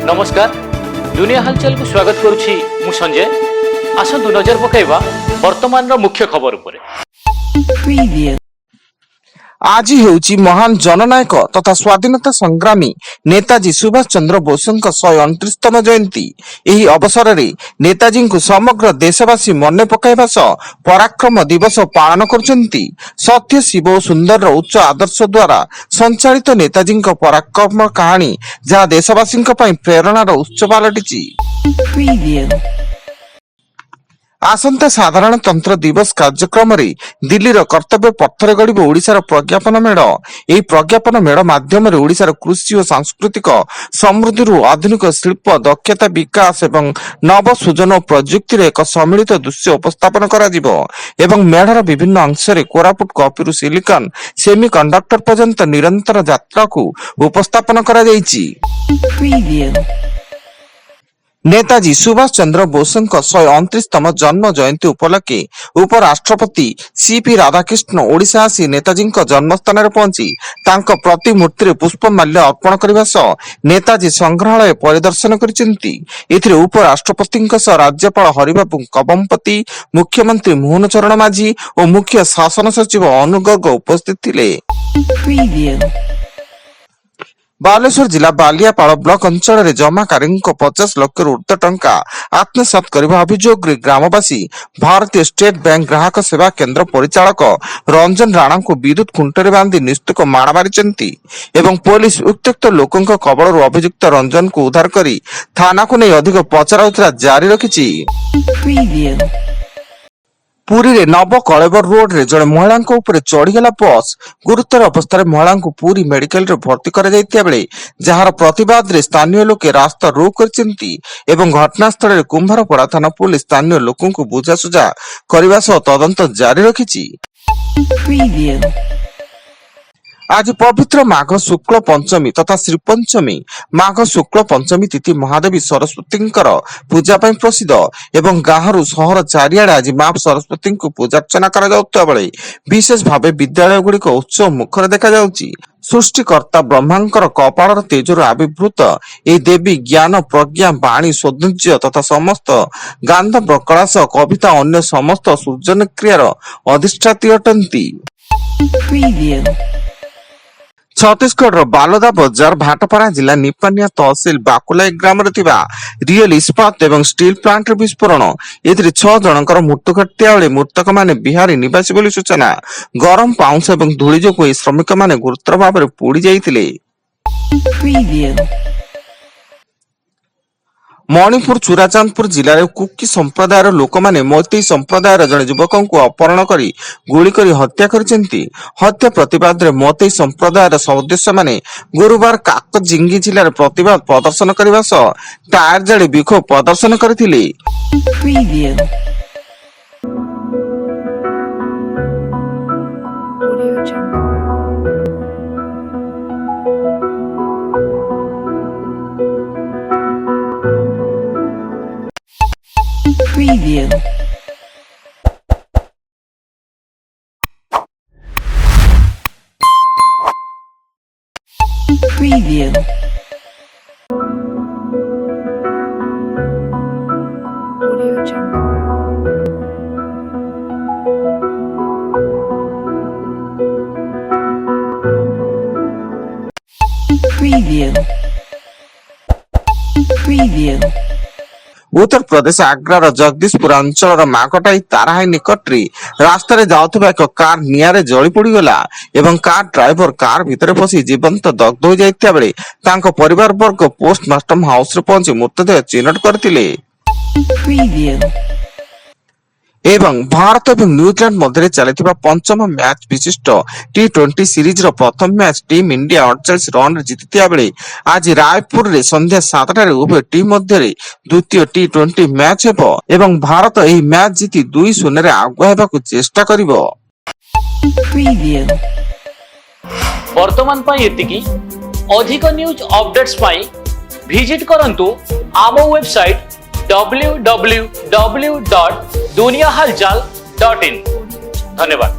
नमस्कार दुनिया हलचल को स्वागत करुछि मु संजय। आसंतु नजर पकाइबा वर्तमान मुख्य खबर उपरे। आज हेउची महान जननायक तथा स्वाधीनता संग्रामी नेताजी सुभाष चंद्र बोसଙ୍କ 129तम जयंती। ଏହି ଅବସରରେ ନେତାଜୀଙ୍କୁ ସମଗ୍ର ଦେଶବାସୀ ମନେ ପକାଇବା ସହ ପରାକ୍ରମ ଦିବସ ପାଳନ କରୁଛନ୍ତି। ସତ୍ୟ ଶିବ ଓ ସୁନ୍ଦରର ଉଚ୍ଚ ଆଦର୍ଶ ଦ୍ୱାରା ସଞ୍ଚାଳିତ ନେତାଜୀଙ୍କ ପରାକ୍ରମ କାହାଣୀ ଯାହା ଦେଶବାସୀଙ୍କ ପାଇଁ ପ୍ରେରଣାର ଉତ୍ସ ପାଲଟିଛି। आसंता साधारणतंत्र दिवस कार्यक्रम रे दिल्ली रो कर्तव्य पथरे गड़िब ओडिशार प्रज्ञापन मेढ़। एही प्रज्ञापन मेढ़ माध्यम रे ओडिशार कृषि और सांस्कृतिक समृद्धि आधुनिक शिल्प दक्षता विकास एवं नव सृजन और प्रयुक्ति रे एक सम्मिलित दृश्य उपस्थापन करा जिवो एवं मेढ़र विभिन्न अंश रे कोरापुट कॉपीरु सिलिकॉन सेमीकंडक्टर पर्यंत निरंतर यात्रा को उपस्थापन करा जायछि। नेताजी सुभाष चंद्र बोसଙ୍କ 129तम जन्म जयंती उपलक्षे उपराष्ट्रपति सीपी राधाकृष्ण ओडिशा आसी नेताजीଙ୍କ जन्मस्थान रे पहुंची तांको प्रतिमूर्ति रे पुष्पमाल्य अर्पण करबा सह नेताजी संग्रहालय परिदर्शन करिसेंती। एथिरे उपराष्ट्रपतिଙ୍କ सह राज्यपाल हरिबाबू कबमपति, मुख्यमंत्री मोहन चरण माझी और मुख्य शासन सचिव अनुगर्ग उपस्थित थिले। बालेश्वर जिला बालियापाड़ ब्लॉक अंचल रे जमाकारी 50 लाख ऊर्ध्व टंका आत्मसात करने अभियोग ग्रामवासी भारतीय स्टेट बैंक ग्राहक सेवा केंद्र परिचालक रंजन राणा को विद्युत खुंटरे बांधी निस्तुक माड़ मारी एवं पुलिस उक्त्यक्त लोकों कबल अभियुक्त रंजन को उद्धार कर थाना को नहीं अधिक पचराउचरा जारी रखिछि। पुरी रे नव कलेबर रोड रे जड़े महिला ऊपर चढ़ीगला बस गुरुतर अवस्था महिला को पूरी मेडिकल रे भर्ती करा जायतिया बेले जहार प्रतिवाद रे स्थानीय लोके रास्ता रोक करचिंती एवं घटनास्थल रे कुंभारपड़ा थाना पुलिस स्थानीय लोकों को बुझासुझा करबा सह तदंत जारी रखिछि। आज पवित्र माघ शुक्ल पंचमी तथा श्री पंचमी। माघ शुक्ल पंचमी तिथि महादेवी सरस्वती पूजा प्रसिद्ध एवं गाँव सहर चारिआडे आज मां सरस्वती को पूजा अर्चना करा जाउता बेले विशेष भावे विद्यालय गुड़िक उत्सव मुखर देखा जाउची। सृष्टिकर्ता ब्रह्मांकर कपालर तेजर आविर्भूत ए देवी ज्ञान प्रज्ञा वाणी सौंदर्य तथा समस्त गांधर्व कला सह कविता अन्य समस्त सृजन क्रियार अधिष्ठात्री अटंती। छत्तीसगढ़ बालोदा बजार भाटपारा जिला निपानिया तहसिल बाकुलाई ग्राम रियल इस्पात एवं स्टील प्लांट विस्फोरण एथिरे 6 जनकर मृत्यु घटिया बेले मृतक माने बिहारी निवासी बोली सूचना। गरम पाउंस एवं धूली जोगु श्रमिक माने गुरुतर भाव पोड़ी जाइतिले। मणिपुर चुराचांदपुर जिले में कुकी संप्रदायर लोक माने मैतेई संप्रदायर जड़े युवक को अपहरण कर गुली कर हत्या करछंती। हत्या प्रतिवाद रे मैतेई संप्रदायर सदस्य माने गुरुवार काकजिंगी जिले में प्रतिवाद प्रदर्शन करबा सह टायर जाली विक्षोभ प्रदर्शन करथिले। Preview. Audio Jungle. Preview. Preview. Uttar Pradesh Agrar Jagdishpur अंचल माकटाई ताराहाई निकट रास्तार जाउथबा एक कार निआरे जली पोड़ीगला एवं कार ड्राइवर कार भितर पसी जीवंत दग्ध हो जाइतिया बेले तांको परिवार वर्ग पोस्टमार्टम हाउस रे पहुंची मृतदेह चिन्हट करथिले। एवं भारत और न्यूजीलैंड मध्य चलता पंचम मैच विशिष्ट T20 सीरीज रो प्रथम match team India 48 run Jitiya बेले आज रायपुर रे संध्या 7टारे उभय टीम मध्य द्वितीय T20 मैच हेबो एवं भारत एही मैच जीति 2-0 रे आगुआ हेबाकु चेष्टा करिवो। वर्तमान पई एतिकी अधिक न्यूज अपडेट्स पई विजिट करंतु आम वेबसाइट www.duniyahalchal.in। धन्यवाद।